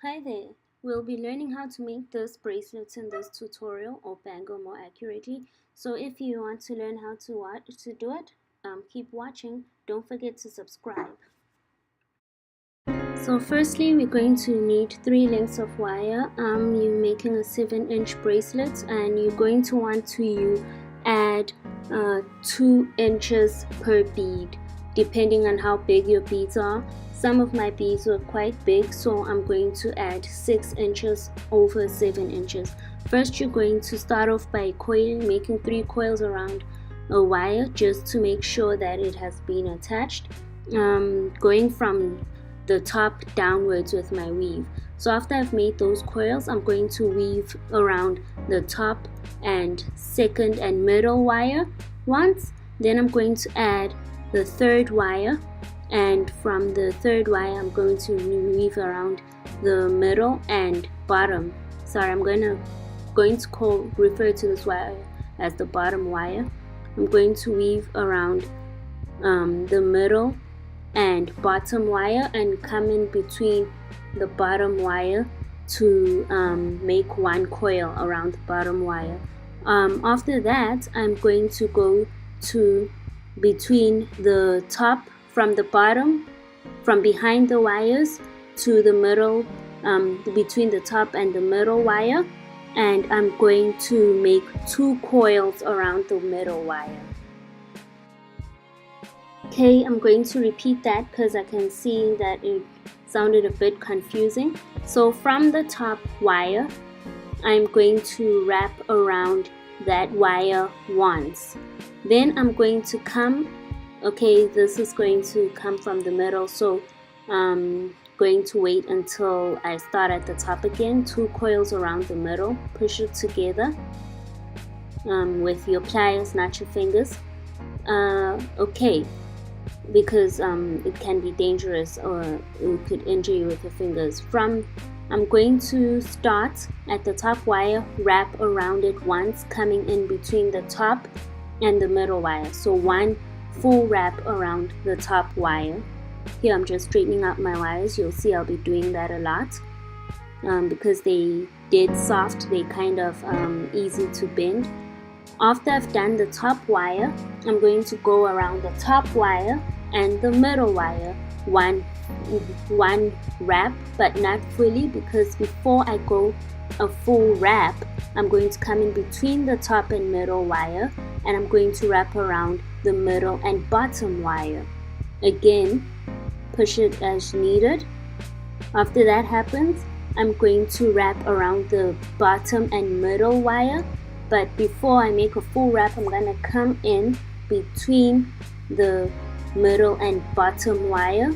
Hi there, we'll be learning how to make this bracelet in this tutorial, or bangle more accurately. So if you want to learn how to do it, keep watching. Don't forget to subscribe. So firstly, we're going to need 3 lengths of wire. You're making a 7-inch bracelet, and you're going to want to add 2 inches per bead, depending on how big your beads are. Some of my beads were quite big, so I'm going to add 6 inches over 7 inches. First, you're going to start off by making 3 coils around a wire, just to make sure that it has been attached, going from the top downwards with my weave. So after I've made those coils, I'm going to weave around the top and second and middle wire once. Then I'm going to add the third wire, and from the third wire I'm going to weave around the middle and bottom. Sorry, I'm going to refer to this wire as the bottom wire. I'm going to weave around the middle and bottom wire and come in between the bottom wire to make 1 coil around the bottom wire. After that, I'm going to go to between the top, from the bottom, from behind the wires to the middle, between the top and the middle wire, and I'm going to make 2 coils around the middle wire. Okay, I'm going to repeat that because I can see that it sounded a bit confusing. So from the top wire, I'm going to wrap around that wire once. Then I'm going to come, okay, this is going to come from the middle, so I'm going to wait until I start at the top again. 2 coils around the middle, push it together with your pliers, not your fingers. Okay, because it can be dangerous, or it could injure you with your fingers. I'm going to start at the top wire, wrap around it once, coming in between the top and the middle wire. So 1 full wrap around the top wire. Here I'm just straightening out my wires. You'll see I'll be doing that a lot because they dead soft, they kind of easy to bend. After I've done the top wire, I'm going to go around the top wire and the middle wire, one wrap, but not fully, because before I go a full wrap, I'm going to come in between the top and middle wire, and I'm going to wrap around the middle and bottom wire. Again, push it as needed. After that happens, I'm going to wrap around the bottom and middle wire. But before I make a full wrap, I'm going to come in between the middle and bottom wire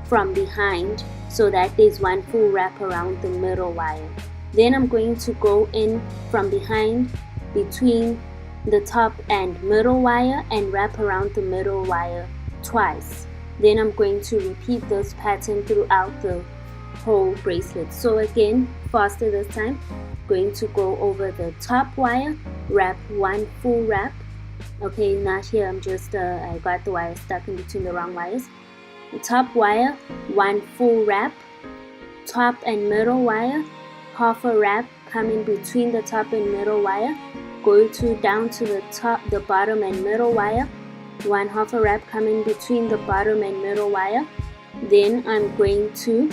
from behind, so that there's 1 full wrap around the middle wire. Then I'm going to go in from behind between the top and middle wire and wrap around the middle wire twice. Then I'm going to repeat this pattern throughout the whole bracelet. So again, faster this time. Going to go over the top wire, wrap 1 full wrap. Okay, not here, I'm just I got the wire stuck in between the wrong wires. The top wire, 1 full wrap. Top and middle wire, half a wrap, come in between the top and middle wire. Go down to the top, the bottom and middle wire, 1 half a wrap, come in between the bottom and middle wire. Then I'm going to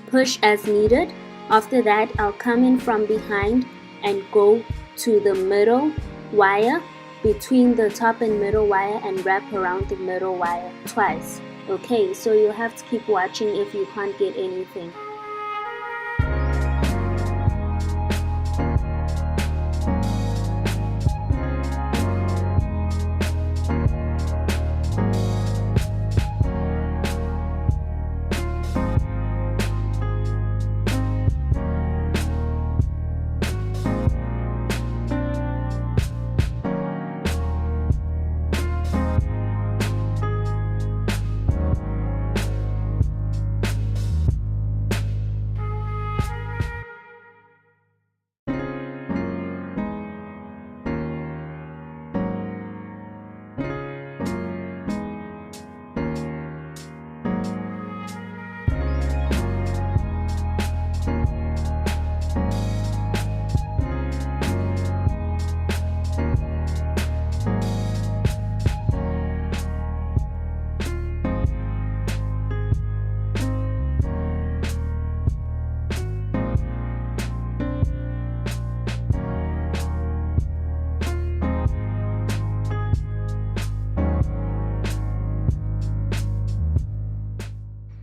push as needed. After that, I'll come in from behind and go to the middle wire, between the top and middle wire, and wrap around the middle wire twice. Okay, so you'll have to keep watching if you can't get anything.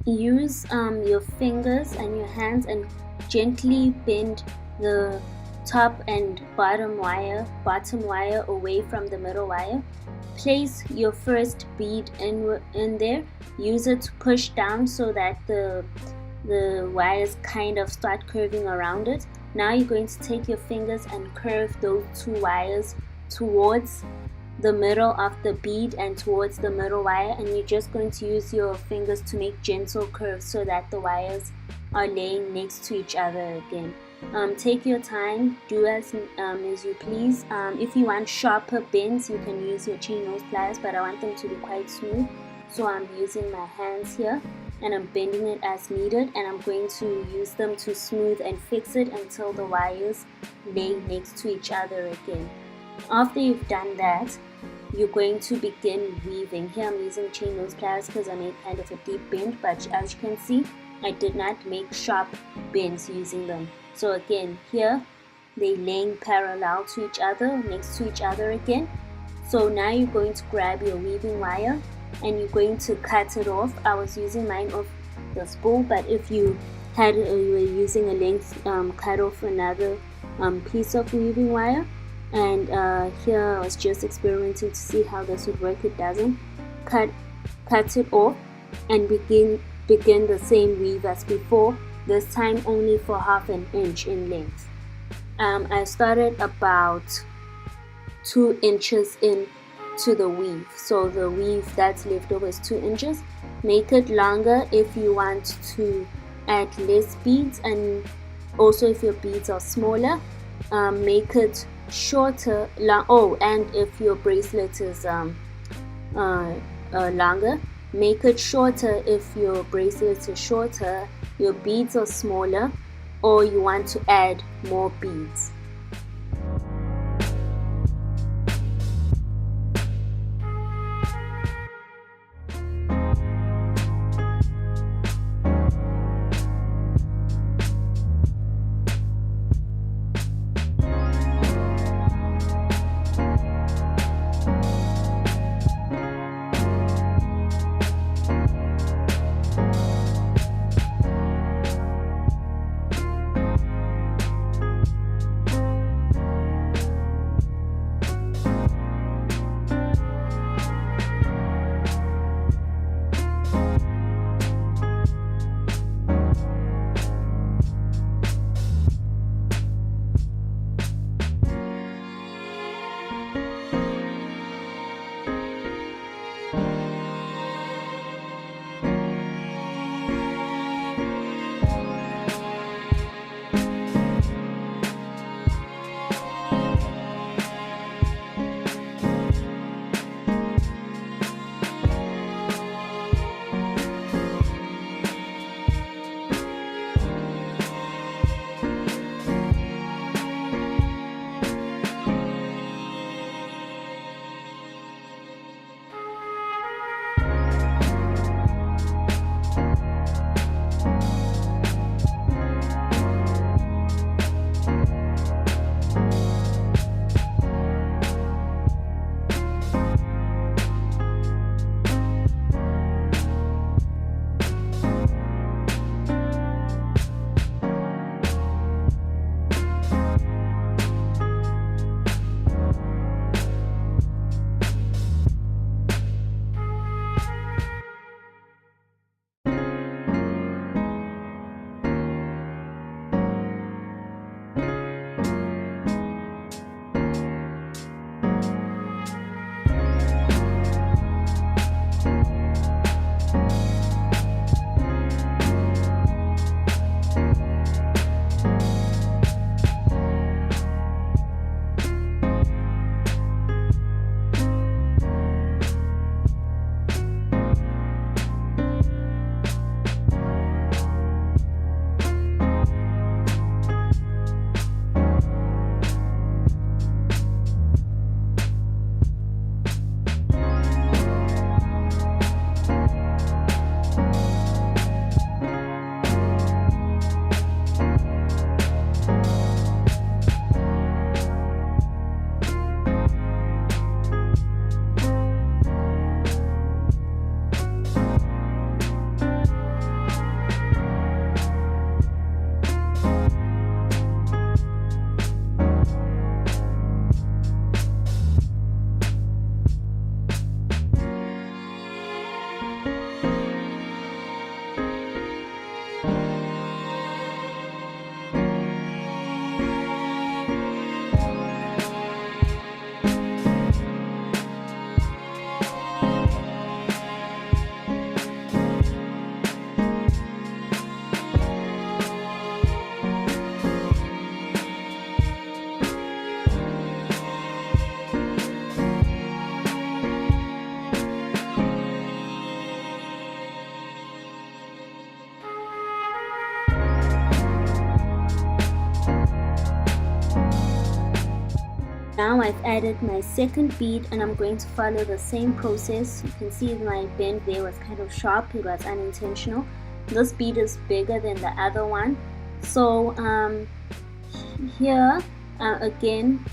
use your fingers and your hands and gently bend the top and bottom wire away from the middle wire. Place your first bead in there. Use it to push down so that the wires kind of start curving around it. Now you're going to take your fingers and curve those two wires towards the middle of the bead and towards the middle wire, and you're just going to use your fingers to make gentle curves so that the wires are laying next to each other again. Take your time, do as you please. If you want sharper bends, you can use your chain nose pliers, but I want them to be quite smooth, so I'm using my hands here and I'm bending it as needed, and I'm going to use them to smooth and fix it until the wires lay next to each other again. After you've done that, you're going to begin weaving. Here I'm using chain nose pliers because I made kind of a deep bend, but as you can see, I did not make sharp bends using them. So again, here they're laying parallel to each other, next to each other again. So now you're going to grab your weaving wire and you're going to cut it off. I was using mine off the spool, but if you were using a length, cut off another piece of weaving wire. And here I was just experimenting to see how this would work. It doesn't. Cut it off and begin the same weave as before, this time only for ½ an inch in length. I started about 2 inches into the weave, so the weave that's left over is 2 inches. Make it longer if you want to add less beads, and also if your beads are smaller, make it shorter. And if your bracelet is longer, make it shorter if your bracelet is shorter, your beads are smaller, or you want to add more beads. Now I've added my second bead and I'm going to follow the same process. You can see my bend there was kind of sharp, it was unintentional. This bead is bigger than the other one. So here again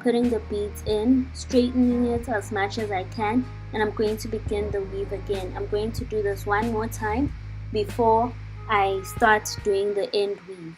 putting the beads in, straightening it as much as I can, and I'm going to begin the weave again. I'm going to do this one more time before I start doing the end weave.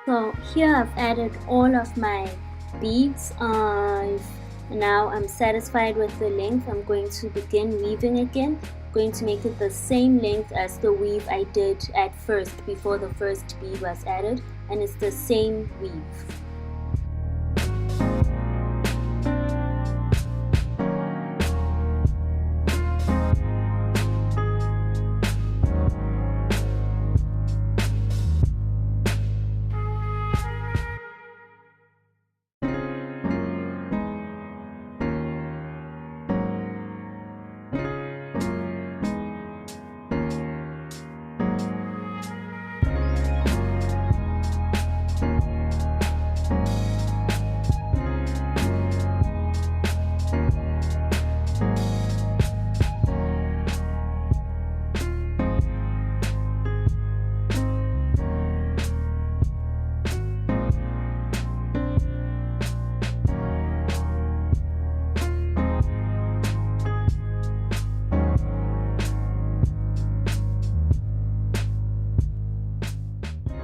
So here I've added all of my beads. Now I'm satisfied with the length. I'm going to begin weaving again. I'm going to make it the same length as the weave I did at first before the first bead was added, and it's the same weave.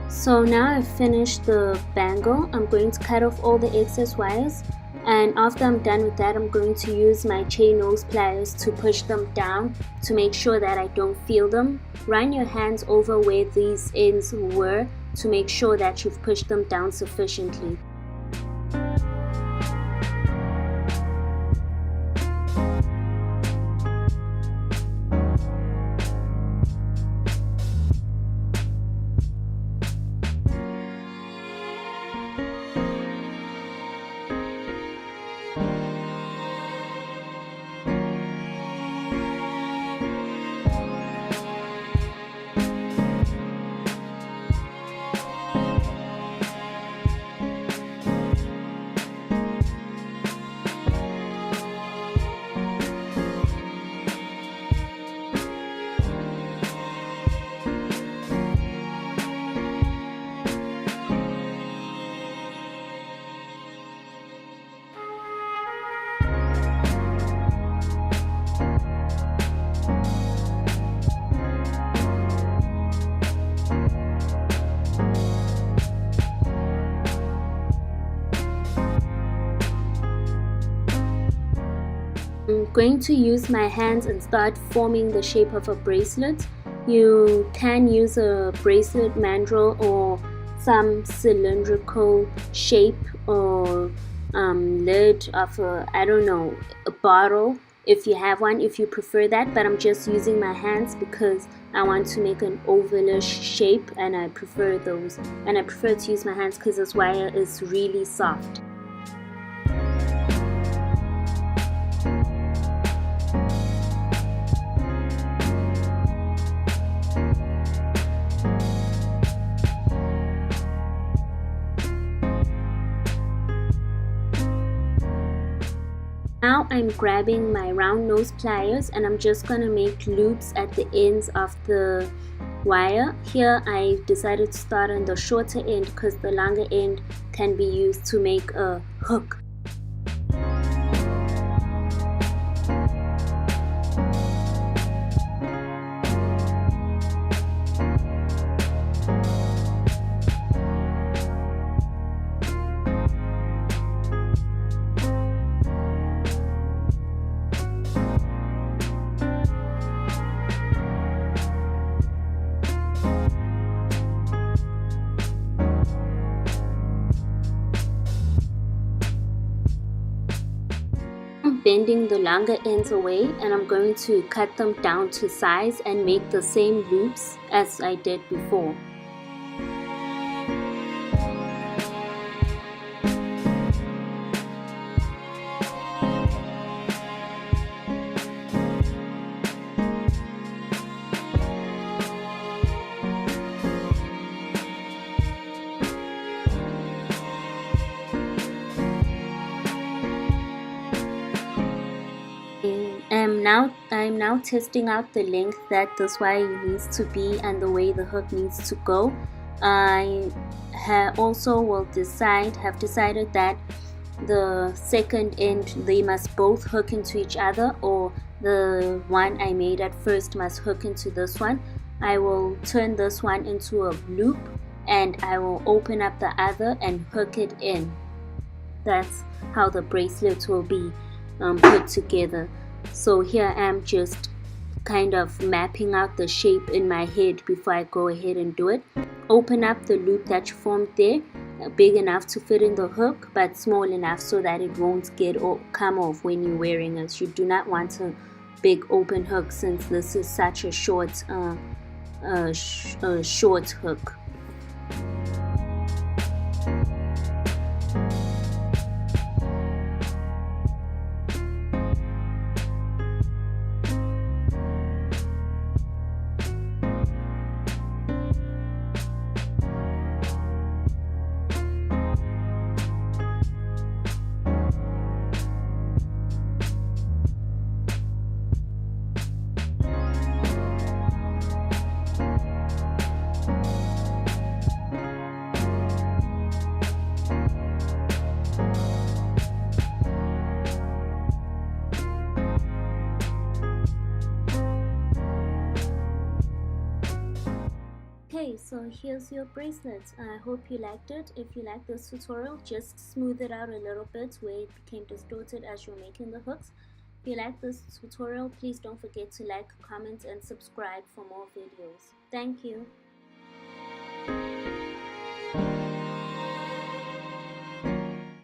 So now I've finished the bangle. I'm going to cut off all the excess wires, and after I'm done with that, I'm going to use my chain nose pliers to push them down to make sure that I don't feel them. Run your hands over where these ends were to make sure that you've pushed them down sufficiently. I'm going to use my hands and start forming the shape of a bracelet. You can use a bracelet mandrel or some cylindrical shape or lid of a bottle if you have one, if you prefer that, but I'm just using my hands because I want to make an ovalish shape and I prefer those, and I prefer to use my hands because this wire is really soft. Now I'm grabbing my round nose pliers and I'm just going to make loops at the ends of the wire. Here I decided to start on the shorter end because the longer end can be used to make a hook. Bending the longer ends away and I'm going to cut them down to size and make the same loops as I did before. I'm now testing out the length that this wire needs to be and the way the hook needs to go. I have decided that the second end, they must both hook into each other, or the one I made at first must hook into this one. I will turn this one into a loop and I will open up the other and hook it in. That's how the bracelet will be put together. So here I am just kind of mapping out the shape in my head before I go ahead and do it. Open up the loop that you formed there, big enough to fit in the hook but small enough so that it won't come off when you're wearing it. You do not want a big open hook since this is such a short hook. Okay, so here's your bracelet. I hope you liked it. If you like this tutorial, just smooth it out a little bit where it became distorted as you're making the hooks. If you like this tutorial, please don't forget to like, comment, and subscribe for more videos. Thank you.